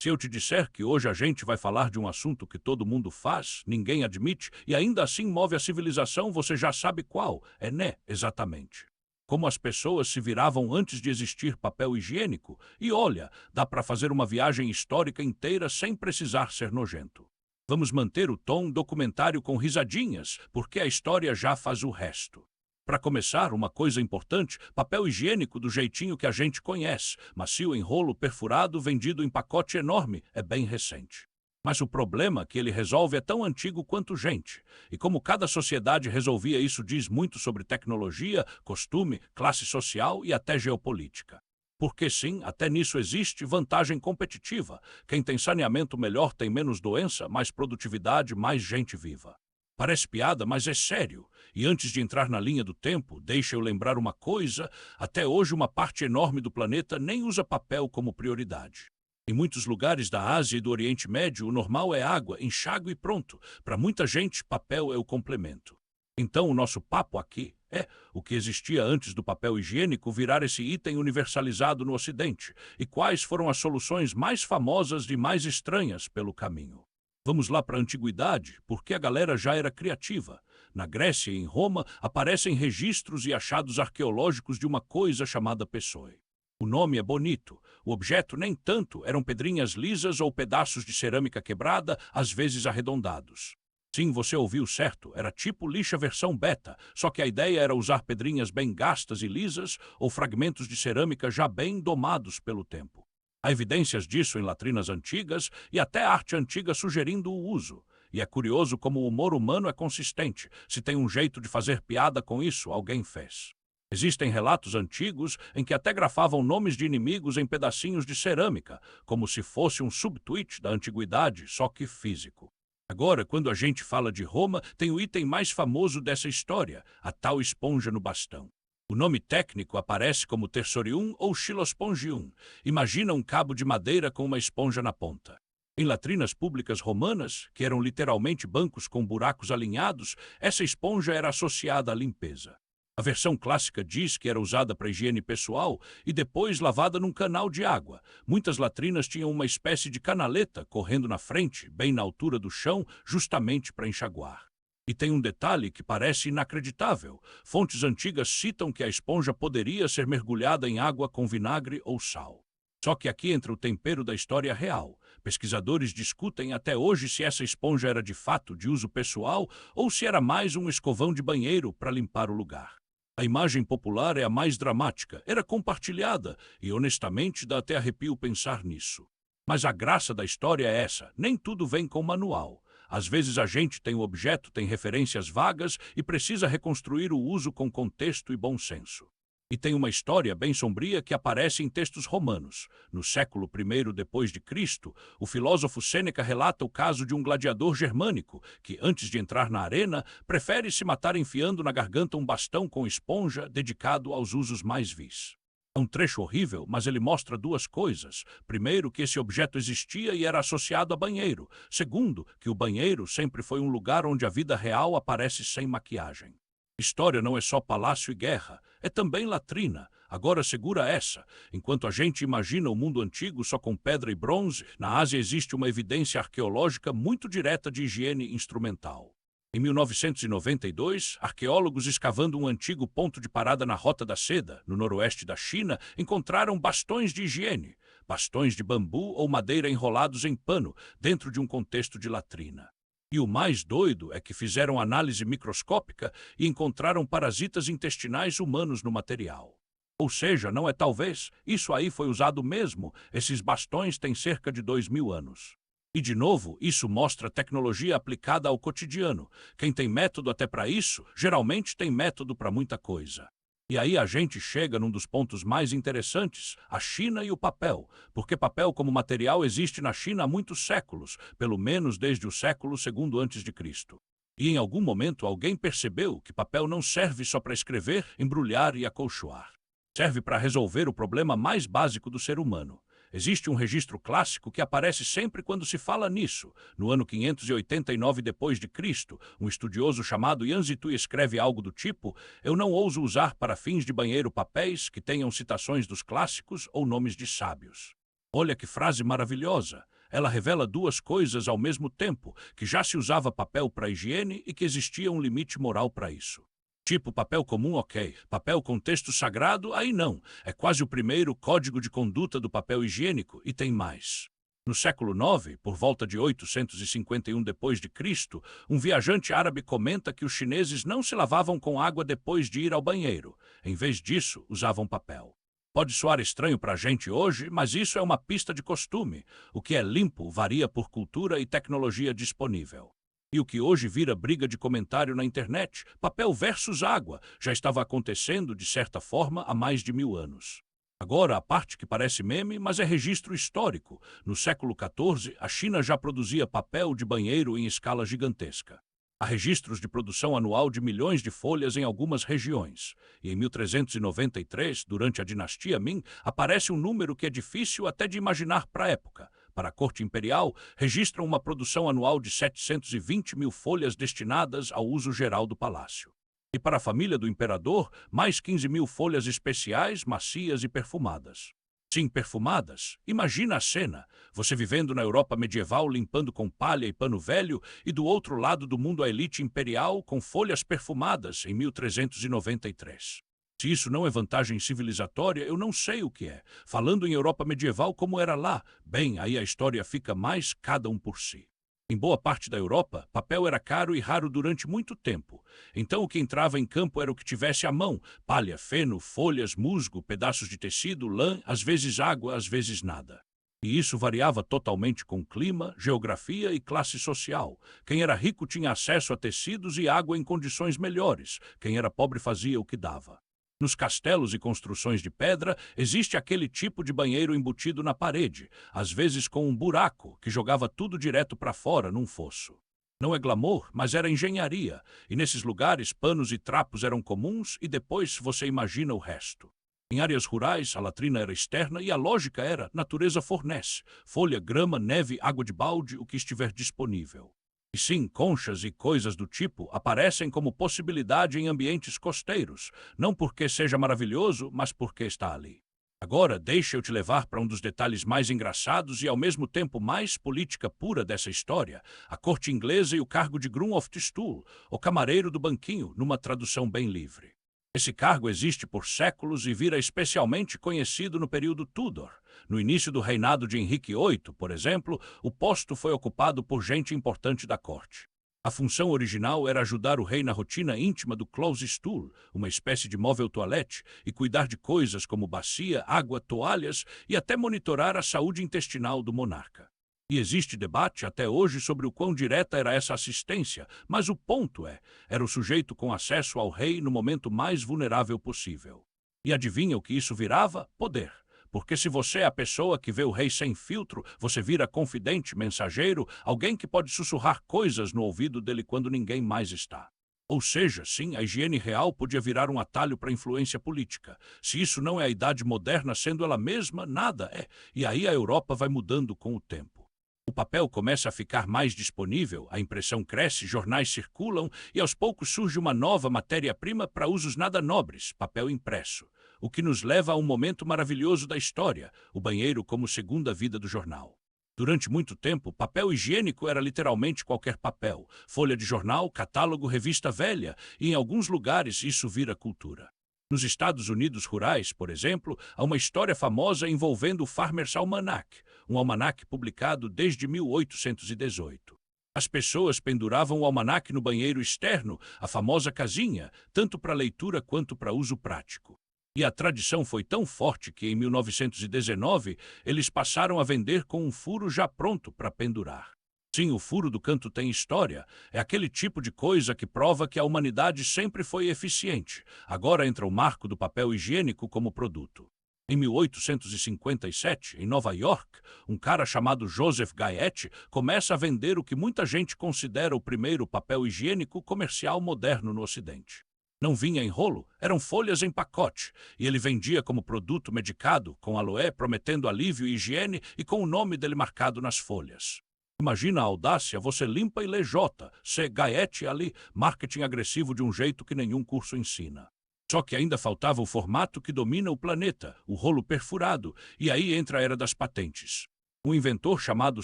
Se eu te disser que hoje a gente vai falar de um assunto que todo mundo faz, ninguém admite e ainda assim move a civilização, você já sabe qual. É, né? Exatamente. Como as pessoas se viravam antes de existir papel higiênico. E olha, dá para fazer uma viagem histórica inteira sem precisar ser nojento. Vamos manter o tom documentário com risadinhas, porque a história já faz o resto. Para começar, uma coisa importante, papel higiênico do jeitinho que a gente conhece, macio em rolo perfurado, vendido em pacote enorme, é bem recente. Mas o problema que ele resolve é tão antigo quanto gente. E como cada sociedade resolvia isso diz muito sobre tecnologia, costume, classe social e até geopolítica. Porque sim, até nisso existe vantagem competitiva. Quem tem saneamento melhor tem menos doença, mais produtividade, mais gente viva. Parece piada, mas é sério. E antes de entrar na linha do tempo, deixa eu lembrar uma coisa: até hoje uma parte enorme do planeta nem usa papel como prioridade. Em muitos lugares da Ásia e do Oriente Médio, o normal é água, enxágue e pronto. Para muita gente, papel é o complemento. Então, o nosso papo aqui é o que existia antes do papel higiênico virar esse item universalizado no Ocidente e quais foram as soluções mais famosas e mais estranhas pelo caminho. Vamos lá para a antiguidade, porque a galera já era criativa. Na Grécia e em Roma aparecem registros e achados arqueológicos de uma coisa chamada pessoa. O nome é bonito, o objeto nem tanto, eram pedrinhas lisas ou pedaços de cerâmica quebrada, às vezes arredondados. Sim, você ouviu certo, era tipo lixa versão beta, só que a ideia era usar pedrinhas bem gastas e lisas ou fragmentos de cerâmica já bem domados pelo tempo. Há evidências disso em latrinas antigas e até arte antiga sugerindo o uso. E é curioso como o humor humano é consistente. Se tem um jeito de fazer piada com isso, alguém fez. Existem relatos antigos em que até grafavam nomes de inimigos em pedacinhos de cerâmica, como se fosse um subtweet da antiguidade, só que físico. Agora, quando a gente fala de Roma, tem o item mais famoso dessa história, a tal esponja no bastão. O nome técnico aparece como tersorium ou xilospongium. Imagina um cabo de madeira com uma esponja na ponta. Em latrinas públicas romanas, que eram literalmente bancos com buracos alinhados, essa esponja era associada à limpeza. A versão clássica diz que era usada para higiene pessoal e depois lavada num canal de água. Muitas latrinas tinham uma espécie de canaleta correndo na frente, bem na altura do chão, justamente para enxaguar. E tem um detalhe que parece inacreditável. Fontes antigas citam que a esponja poderia ser mergulhada em água com vinagre ou sal. Só que aqui entra o tempero da história real. Pesquisadores discutem até hoje se essa esponja era de fato de uso pessoal ou se era mais um escovão de banheiro para limpar o lugar. A imagem popular é a mais dramática, era compartilhada e honestamente dá até arrepio pensar nisso. Mas a graça da história é essa, nem tudo vem com manual. Às vezes a gente tem o objeto, tem referências vagas e precisa reconstruir o uso com contexto e bom senso. E tem uma história bem sombria que aparece em textos romanos. No século I depois de Cristo, o filósofo Sêneca relata o caso de um gladiador germânico que, antes de entrar na arena, prefere se matar enfiando na garganta um bastão com esponja dedicado aos usos mais vis. É um trecho horrível, mas ele mostra duas coisas. Primeiro, que esse objeto existia e era associado a banheiro. Segundo, que o banheiro sempre foi um lugar onde a vida real aparece sem maquiagem. História não é só palácio e guerra, é também latrina. Agora segura essa. Enquanto a gente imagina o mundo antigo só com pedra e bronze, na Ásia existe uma evidência arqueológica muito direta de higiene instrumental. Em 1992, arqueólogos escavando um antigo ponto de parada na Rota da Seda, no noroeste da China, encontraram bastões de higiene, bastões de bambu ou madeira enrolados em pano, dentro de um contexto de latrina. E o mais doido é que fizeram análise microscópica e encontraram parasitas intestinais humanos no material. Ou seja, não é talvez, isso aí foi usado mesmo, esses bastões têm cerca de 2000 anos. E, de novo, isso mostra tecnologia aplicada ao cotidiano. Quem tem método até para isso, geralmente tem método para muita coisa. E aí a gente chega num dos pontos mais interessantes, a China e o papel, porque papel como material existe na China há muitos séculos, pelo menos desde o século II a.C. E em algum momento alguém percebeu que papel não serve só para escrever, embrulhar e acolchoar. Serve para resolver o problema mais básico do ser humano. Existe um registro clássico que aparece sempre quando se fala nisso. No ano 589 d.C., um estudioso chamado Yan Zitui escreve algo do tipo: "Eu não ouso usar para fins de banheiro papéis que tenham citações dos clássicos ou nomes de sábios." Olha que frase maravilhosa! Ela revela duas coisas ao mesmo tempo, que já se usava papel para higiene e que existia um limite moral para isso. Tipo papel comum, ok. Papel com texto sagrado, aí não. É quase o primeiro código de conduta do papel higiênico e tem mais. No século IX, por volta de 851 d.C., um viajante árabe comenta que os chineses não se lavavam com água depois de ir ao banheiro. Em vez disso, usavam papel. Pode soar estranho para a gente hoje, mas isso é uma pista de costume. O que é limpo varia por cultura e tecnologia disponível. E o que hoje vira briga de comentário na internet, papel versus água, já estava acontecendo, de certa forma, há mais de 1000 anos. Agora, a parte que parece meme, mas é registro histórico. No século XIV, a China já produzia papel de banheiro em escala gigantesca. Há registros de produção anual de milhões de folhas em algumas regiões. E em 1393, durante a dinastia Ming, aparece um número que é difícil até de imaginar para a época. Para a corte imperial, registram uma produção anual de 720 mil folhas destinadas ao uso geral do palácio. E para a família do imperador, mais 15 mil folhas especiais, macias e perfumadas. Sim, perfumadas. Imagina a cena. Você vivendo na Europa medieval limpando com palha e pano velho e do outro lado do mundo a elite imperial com folhas perfumadas em 1393. Se isso não é vantagem civilizatória, eu não sei o que é. Falando em Europa medieval como era lá, bem, aí a história fica mais cada um por si. Em boa parte da Europa, papel era caro e raro durante muito tempo. Então o que entrava em campo era o que tivesse à mão: palha, feno, folhas, musgo, pedaços de tecido, lã, às vezes água, às vezes nada. E isso variava totalmente com clima, geografia e classe social. Quem era rico tinha acesso a tecidos e água em condições melhores. Quem era pobre fazia o que dava. Nos castelos e construções de pedra, existe aquele tipo de banheiro embutido na parede, às vezes com um buraco que jogava tudo direto para fora num fosso. Não é glamour, mas era engenharia, e nesses lugares panos e trapos eram comuns e depois você imagina o resto. Em áreas rurais, a latrina era externa e a lógica era: natureza fornece, folha, grama, neve, água de balde, o que estiver disponível. E sim, conchas e coisas do tipo aparecem como possibilidade em ambientes costeiros, não porque seja maravilhoso, mas porque está ali. Agora, deixa eu te levar para um dos detalhes mais engraçados e ao mesmo tempo mais política pura dessa história, a corte inglesa e o cargo de Groom of the Stool, o camareiro do banquinho, numa tradução bem livre. Esse cargo existe por séculos e vira especialmente conhecido no período Tudor. No início do reinado de Henrique VIII, por exemplo, o posto foi ocupado por gente importante da corte. A função original era ajudar o rei na rotina íntima do close stool, uma espécie de móvel toalete, e cuidar de coisas como bacia, água, toalhas e até monitorar a saúde intestinal do monarca. E existe debate até hoje sobre o quão direta era essa assistência, mas o ponto era o sujeito com acesso ao rei no momento mais vulnerável possível. E adivinha o que isso virava? Poder. Porque se você é a pessoa que vê o rei sem filtro, você vira confidente, mensageiro, alguém que pode sussurrar coisas no ouvido dele quando ninguém mais está. Ou seja, sim, a higiene real podia virar um atalho para a influência política. Se isso não é a idade moderna sendo ela mesma, nada é. E aí a Europa vai mudando com o tempo. O papel começa a ficar mais disponível, a impressão cresce, jornais circulam e aos poucos surge uma nova matéria-prima para usos nada nobres, papel impresso. O que nos leva a um momento maravilhoso da história, o banheiro como segunda vida do jornal. Durante muito tempo, papel higiênico era literalmente qualquer papel, folha de jornal, catálogo, revista velha, e em alguns lugares isso vira cultura. Nos Estados Unidos rurais, por exemplo, há uma história famosa envolvendo o Farmer's Almanac, um almanaque publicado desde 1818. As pessoas penduravam o almanaque no banheiro externo, a famosa casinha, tanto para leitura quanto para uso prático. E a tradição foi tão forte que, em 1919, eles passaram a vender com um furo já pronto para pendurar. Sim, o furo do canto tem história. É aquele tipo de coisa que prova que a humanidade sempre foi eficiente. Agora entra o marco do papel higiênico como produto. Em 1857, em Nova York, um cara chamado Joseph Gayet começa a vender o que muita gente considera o primeiro papel higiênico comercial moderno no Ocidente. Não vinha em rolo, eram folhas em pacote, e ele vendia como produto medicado, com aloé, prometendo alívio e higiene e com o nome dele marcado nas folhas. Imagina a audácia, você limpa e lê J, C, Gayet ali, marketing agressivo de um jeito que nenhum curso ensina. Só que ainda faltava o formato que domina o planeta, o rolo perfurado, e aí entra a era das patentes. Um inventor chamado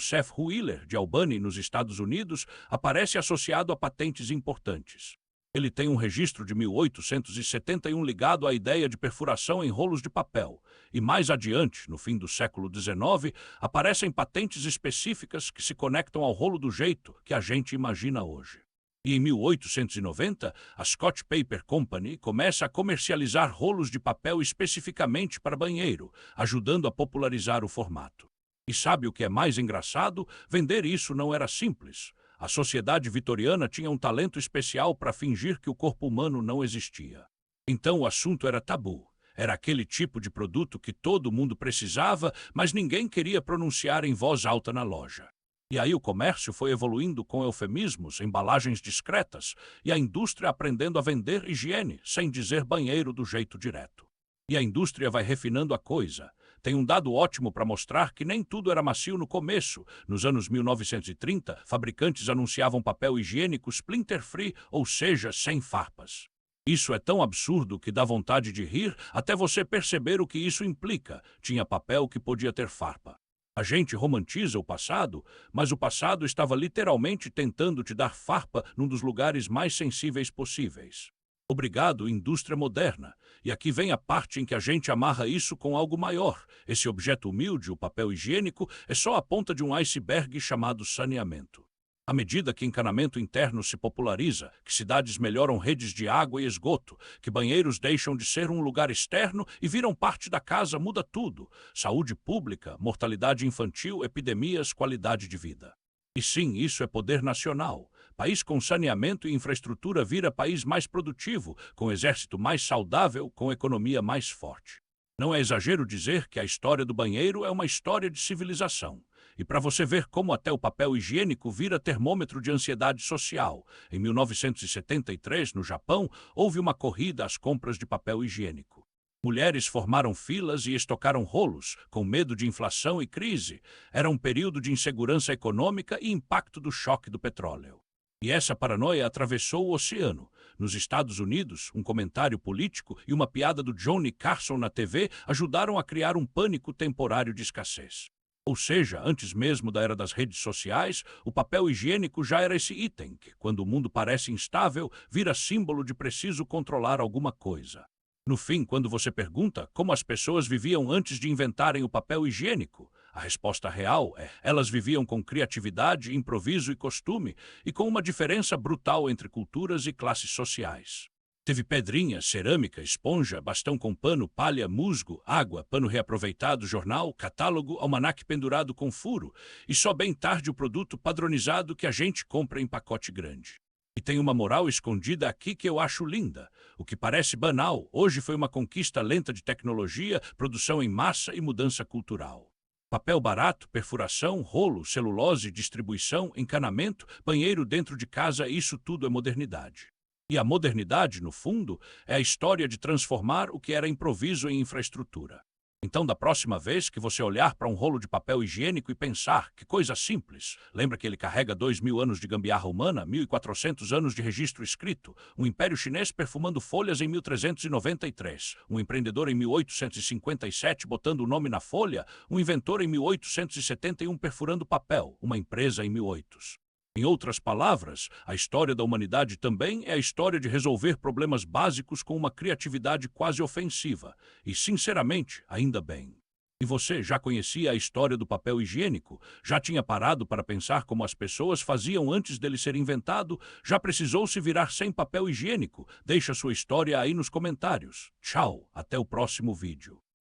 Seth Wheeler, de Albany, nos Estados Unidos, aparece associado a patentes importantes. Ele tem um registro de 1871 ligado à ideia de perfuração em rolos de papel, e mais adiante, no fim do século XIX, aparecem patentes específicas que se conectam ao rolo do jeito que a gente imagina hoje. E em 1890, a Scott Paper Company começa a comercializar rolos de papel especificamente para banheiro, ajudando a popularizar o formato. E sabe o que é mais engraçado? Vender isso não era simples. A sociedade vitoriana tinha um talento especial para fingir que o corpo humano não existia. Então o assunto era tabu. Era aquele tipo de produto que todo mundo precisava, mas ninguém queria pronunciar em voz alta na loja. E aí o comércio foi evoluindo com eufemismos, embalagens discretas, e a indústria aprendendo a vender higiene, sem dizer banheiro do jeito direto. E a indústria vai refinando a coisa. Tem um dado ótimo para mostrar que nem tudo era macio no começo. Nos anos 1930, fabricantes anunciavam papel higiênico splinter-free, ou seja, sem farpas. Isso é tão absurdo que dá vontade de rir até você perceber o que isso implica. Tinha papel que podia ter farpa. A gente romantiza o passado, mas o passado estava literalmente tentando te dar farpa num dos lugares mais sensíveis possíveis. Obrigado, indústria moderna. E aqui vem a parte em que a gente amarra isso com algo maior. Esse objeto humilde, o papel higiênico, é só a ponta de um iceberg chamado saneamento. À medida que encanamento interno se populariza, que cidades melhoram redes de água e esgoto, que banheiros deixam de ser um lugar externo e viram parte da casa, muda tudo. Saúde pública, mortalidade infantil, epidemias, qualidade de vida. E sim, isso é poder nacional. País com saneamento e infraestrutura vira país mais produtivo, com exército mais saudável, com economia mais forte. Não é exagero dizer que a história do banheiro é uma história de civilização. E para você ver como até o papel higiênico vira termômetro de ansiedade social, em 1973, no Japão, houve uma corrida às compras de papel higiênico. Mulheres formaram filas e estocaram rolos, com medo de inflação e crise. Era um período de insegurança econômica e impacto do choque do petróleo. E essa paranoia atravessou o oceano. Nos Estados Unidos, um comentário político e uma piada do Johnny Carson na TV ajudaram a criar um pânico temporário de escassez. Ou seja, antes mesmo da era das redes sociais, o papel higiênico já era esse item que, quando o mundo parece instável, vira símbolo de preciso controlar alguma coisa. No fim, quando você pergunta como as pessoas viviam antes de inventarem o papel higiênico, a resposta real é: elas viviam com criatividade, improviso e costume, e com uma diferença brutal entre culturas e classes sociais. Teve pedrinha, cerâmica, esponja, bastão com pano, palha, musgo, água, pano reaproveitado, jornal, catálogo, almanaque pendurado com furo, e só bem tarde o produto padronizado que a gente compra em pacote grande. E tem uma moral escondida aqui que eu acho linda. O que parece banal, hoje foi uma conquista lenta de tecnologia, produção em massa e mudança cultural. Papel barato, perfuração, rolo, celulose, distribuição, encanamento, banheiro dentro de casa, isso tudo é modernidade. E a modernidade, no fundo, é a história de transformar o que era improviso em infraestrutura. Então, da próxima vez que você olhar para um rolo de papel higiênico e pensar, que coisa simples, lembra que ele carrega 2.000 anos de gambiarra humana, 1.400 anos de registro escrito, um império chinês perfumando folhas em 1393, um empreendedor em 1857 botando o nome na folha, um inventor em 1871 perfurando papel, uma empresa em 1800. Em outras palavras, a história da humanidade também é a história de resolver problemas básicos com uma criatividade quase ofensiva. E, sinceramente, ainda bem. E você já conhecia a história do papel higiênico? Já tinha parado para pensar como as pessoas faziam antes dele ser inventado? Já precisou se virar sem papel higiênico? Deixa sua história aí nos comentários. Tchau, até o próximo vídeo.